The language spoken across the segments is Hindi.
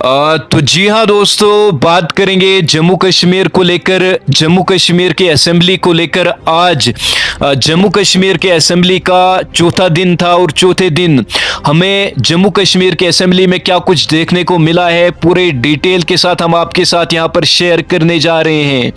तो जी हाँ दोस्तों, बात करेंगे जम्मू कश्मीर को लेकर। जम्मू कश्मीर के असेंबली को लेकर आज जम्मू कश्मीर के असेंबली का चौथा दिन था और चौथे दिन हमें जम्मू कश्मीर के असेंबली में क्या कुछ देखने को मिला है पूरे डिटेल के साथ हम आपके साथ यहाँ पर शेयर करने जा रहे हैं।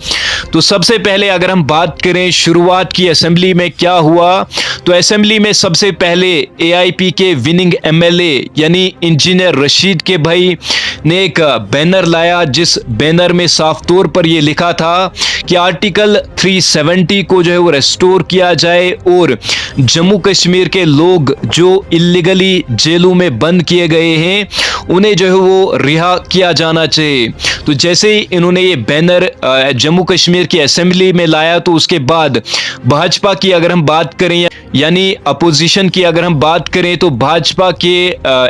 तो सबसे पहले अगर हम बात करें शुरुआत की असेंबली में क्या हुआ, तो असेंबली में सबसे पहले एआईपी के विनिंग एमएलए यानी इंजीनियर रशीद के भाई ने एक बैनर लाया, जिस बैनर में साफ तौर पर यह लिखा था कि आर्टिकल 370 को जो है वो रेस्टोर किया जाए और जम्मू कश्मीर के लोग जो इल्लीगली जेलों में बंद किए गए हैं उन्हें जो है वो रिहा किया जाना चाहिए। तो जैसे ही इन्होंने ये बैनर जम्मू कश्मीर की असेंबली में लाया, तो उसके बाद भाजपा की अगर हम बात करें यानी अपोजिशन की अगर हम बात करें, तो भाजपा के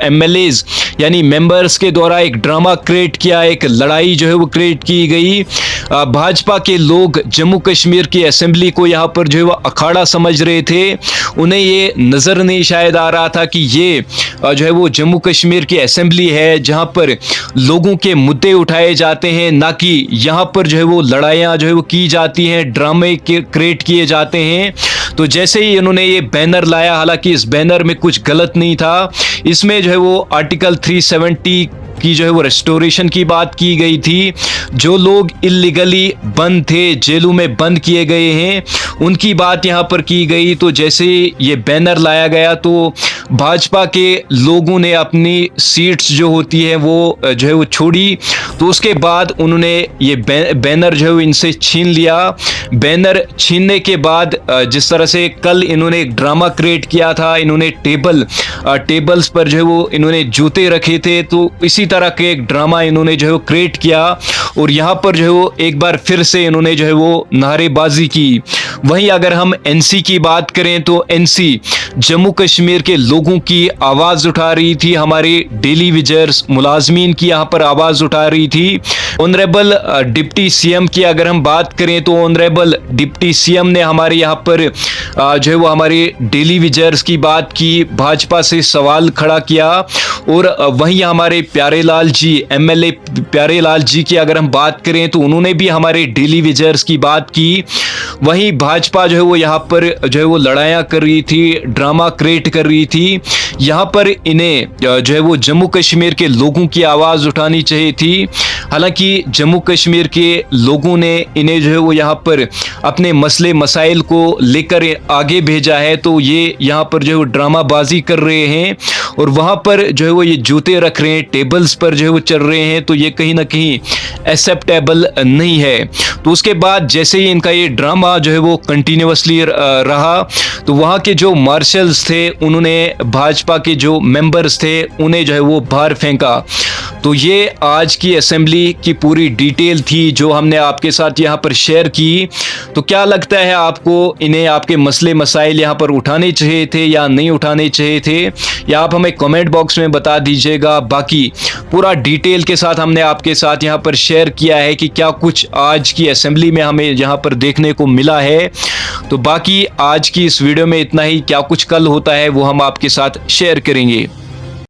एमएलएज यानी मेंबर्स के द्वारा एक ड्रामा क्रिएट किया, एक लड़ाई जो है वो क्रिएट की गई। भाजपा के लोग जम्मू कश्मीर की असेंबली को यहाँ पर जो है वो अखाड़ा समझ रहे थे। उन्हें ये नज़र नहीं शायद आ रहा था कि ये जो है वो जम्मू कश्मीर की असेंबली है जहाँ पर लोगों के मुद्दे उठाए जाते हैं, ना कि यहाँ पर जो है वो लड़ाइयाँ जो है वो की जाती हैं, ड्रामे क्रिएट किए जाते हैं। तो जैसे ही इन्होंने ये बैनर लाया, हालांकि इस बैनर में कुछ गलत नहीं था, इसमें जो है वो आर्टिकल 370 की जो है वो रेस्टोरेशन की बात की गई थी। जो लोग इल्लीगली बंद थे, जेलों में बंद किए गए हैं, उनकी बात यहाँ पर की गई। तो जैसे ये बैनर लाया गया तो भाजपा के लोगों ने अपनी सीट्स जो होती है वो जो है वो छोड़ी। तो उसके बाद उन्होंने ये बैनर जो है वो इनसे छीन लिया। बैनर छीनने के बाद जिस तरह से कल इन्होंने एक ड्रामा क्रिएट किया था, इन्होंने टेबल्स पर जो है वो इन्होंने जूते रखे थे, तो इसी तरह के एक ड्रामा इन्होंने जो है वो क्रिएट किया और यहाँ पर जो है वो एक बार फिर से इन्होंने जो है वो नारेबाजी की। वहीं अगर हम एनसी की बात करें तो एनसी जम्मू कश्मीर के लोगों की आवाज़ उठा रही थी, हमारे डेली वेजर्स मुलाजमीन की यहाँ पर आवाज़ उठा रही थी। ऑनरेबल डिप्टी सीएम की अगर हम बात करें तो ऑनरेबल डिप्टी सीएम ने हमारे यहाँ पर जो है वो हमारे डेली वेजर्स की बात की, भाजपा से सवाल खड़ा किया। और वहीं हमारे प्यारेलाल जी एमएलए प्यारेलाल जी की अगर हम बात करें तो उन्होंने भी हमारे डेली वेजर्स की बात की। वहीं भाजपा जो है वो यहाँ पर जो है वो लड़ाइयाँ कर रही थी, ड्रामा क्रिएट कर रही थी। यहाँ पर इन्हें जो है वो जम्मू कश्मीर के लोगों की आवाज़ उठानी चाहिए थी। हालांकि जम्मू कश्मीर के लोगों ने इन्हें जो है वो यहाँ पर अपने मसले मसाइल को लेकर आगे भेजा है, तो ये यहाँ पर जो है वो ड्रामाबाजी कर रहे हैं और वहाँ पर जो है वो ये जूते रख रहे हैं, टेबल्स पर जो है वो चल रहे हैं, तो ये कहीं ना कहीं एक्सेप्टेबल नहीं है। तो उसके बाद जैसे ही इनका ये ड्रामा जो है वो कंटिन्यूअसली रहा, तो वहाँ के जो मार्शल्स थे उन्होंने भाजपा के जो मेंबर्स थे उन्हें जो है वो बाहर फेंका। तो ये आज की असेंबली की पूरी डिटेल थी जो हमने आपके साथ यहाँ पर शेयर की। तो क्या लगता है आपको, इन्हें आपके मसले मसाइल यहाँ पर उठाने चाहिए थे या नहीं उठाने चाहिए थे, या आप हमें कमेंट बॉक्स में बता दीजिएगा। बाकी पूरा डिटेल के साथ हमने आपके साथ यहाँ पर शेयर किया है कि क्या कुछ आज की असेंबली में हमें यहाँ पर देखने को मिला है। तो बाकी आज की इस वीडियो में इतना ही, क्या कुछ कल होता है वो हम आपके साथ शेयर करेंगे।